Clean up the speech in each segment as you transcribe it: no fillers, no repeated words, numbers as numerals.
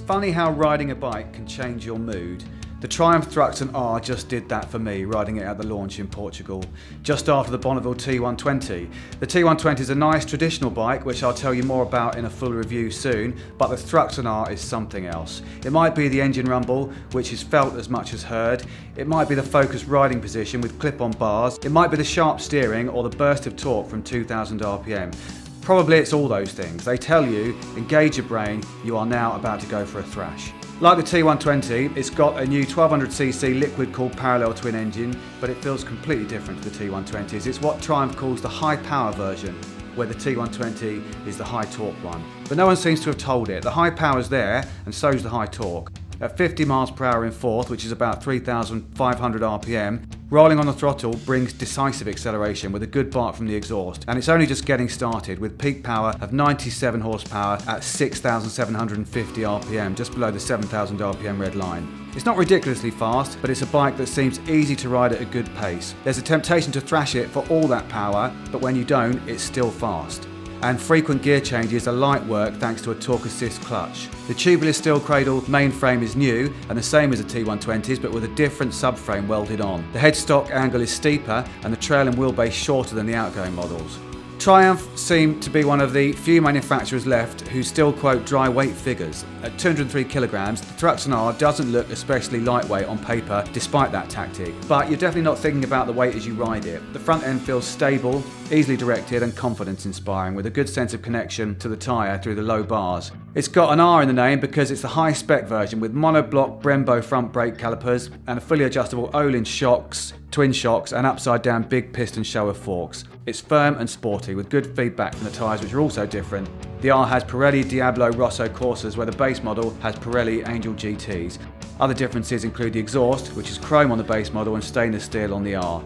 Funny how riding a bike can change your mood. The Triumph Thruxton R just did that for me, riding it at the launch in Portugal, just after the Bonneville T120. The T120 is a nice traditional bike, which I'll tell you more about in a full review soon, but the Thruxton R is something else. It might be the engine rumble, which is felt as much as heard. It might be the focused riding position with clip-on bars. It might be the sharp steering or the burst of torque from 2000 RPM. Probably it's all those things. They tell you, engage your brain, you are now about to go for a thrash. Like the T120, it's got a new 1200cc liquid-cooled parallel twin engine, but it feels completely different to the T120s. It's what Triumph calls the high-power version, where the T120 is the high-torque one. But no one seems to have told it. The high power's there, and so's the high torque. At 50 miles per hour in fourth, which is about 3,500 RPM, rolling on the throttle brings decisive acceleration with a good bark from the exhaust, and it's only just getting started with peak power of 97 horsepower at 6,750 RPM, just below the 7,000 RPM red line. It's not ridiculously fast, but it's a bike that seems easy to ride at a good pace. There's a temptation to thrash it for all that power, but when you don't, it's still fast. And frequent gear changes are light work thanks to a torque assist clutch. The tubular steel cradle mainframe is new and the same as the T120s, but with a different subframe welded on. The headstock angle is steeper and the trail and wheelbase shorter than the outgoing models. Triumph seem to be one of the few manufacturers left who still quote dry weight figures. At 203 kilograms, the Thruxton R doesn't look especially lightweight on paper despite that tactic, but you're definitely not thinking about the weight as you ride it. The front end feels stable, easily directed and confidence inspiring, with a good sense of connection to the tyre through the low bars. It's got an R in the name because it's the high spec version with monoblock Brembo front brake calipers and a fully adjustable Olin shocks, twin shocks and upside down big piston shower forks. It's firm and sporty with good feedback from the tyres, which are also different. The R has Pirelli Diablo Rosso Corsas, where the base model has Pirelli Angel GTs. Other differences include the exhaust, which is chrome on the base model and stainless steel on the R.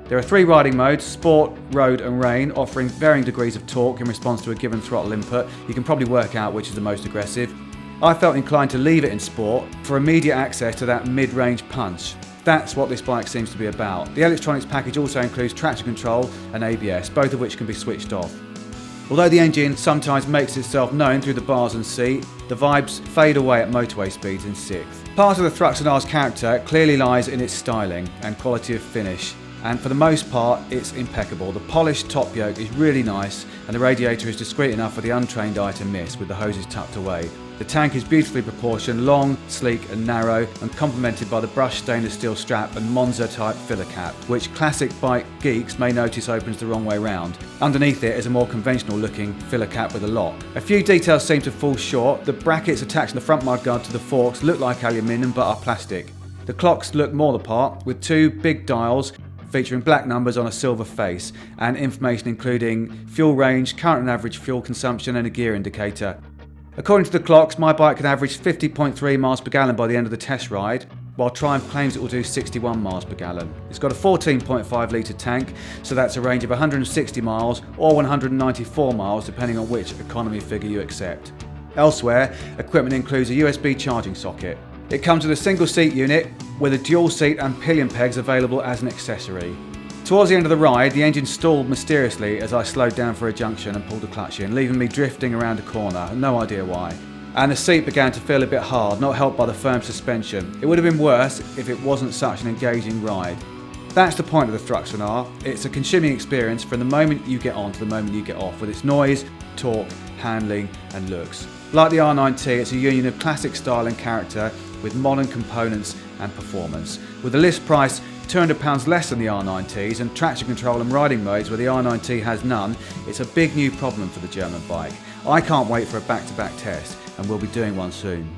There are 3 riding modes: Sport, Road and Rain, offering varying degrees of torque in response to a given throttle input. You can probably work out which is the most aggressive. I felt inclined to leave it in Sport for immediate access to that mid-range punch. That's what this bike seems to be about. The electronics package also includes traction control and ABS, both of which can be switched off. Although the engine sometimes makes itself known through the bars and seat, the vibes fade away at motorway speeds in 6th. Part of the Thruxton R's character clearly lies in its styling and quality of finish, and for the most part it's impeccable. The polished top yoke is really nice and the radiator is discreet enough for the untrained eye to miss, with the hoses tucked away. The tank is beautifully proportioned, long, sleek and narrow, and complemented by the brushed stainless steel strap and Monza type filler cap, which classic bike geeks may notice opens the wrong way round. Underneath it is a more conventional looking filler cap with a lock. A few details seem to fall short. The brackets attached to the front mudguard to the forks look like aluminium but are plastic. The clocks look more the part, with 2 big dials featuring black numbers on a silver face, and information including fuel range, current and average fuel consumption and a gear indicator. According to the clocks, my bike can average 50.3 miles per gallon by the end of the test ride, while Triumph claims it will do 61 miles per gallon. It's got a 14.5 litre tank, so that's a range of 160 miles or 194 miles depending on which economy figure you accept. Elsewhere, equipment includes a USB charging socket. It comes with a single seat unit with a dual seat and pillion pegs available as an accessory. Towards the end of the ride, the engine stalled mysteriously as I slowed down for a junction and pulled the clutch in, leaving me drifting around a corner, no idea why. And the seat began to feel a bit hard, not helped by the firm suspension. It would have been worse if it wasn't such an engaging ride. That's the point of the Thruxton R. It's a consuming experience from the moment you get on to the moment you get off, with its noise, torque, handling and looks. Like the R9T, it's a union of classic style and character with modern components and performance. With the list price £200 less than the R9Ts and traction control and riding modes where the R9T has none, it's a big new problem for the German bike. I can't wait for a back-to-back test, and we'll be doing one soon.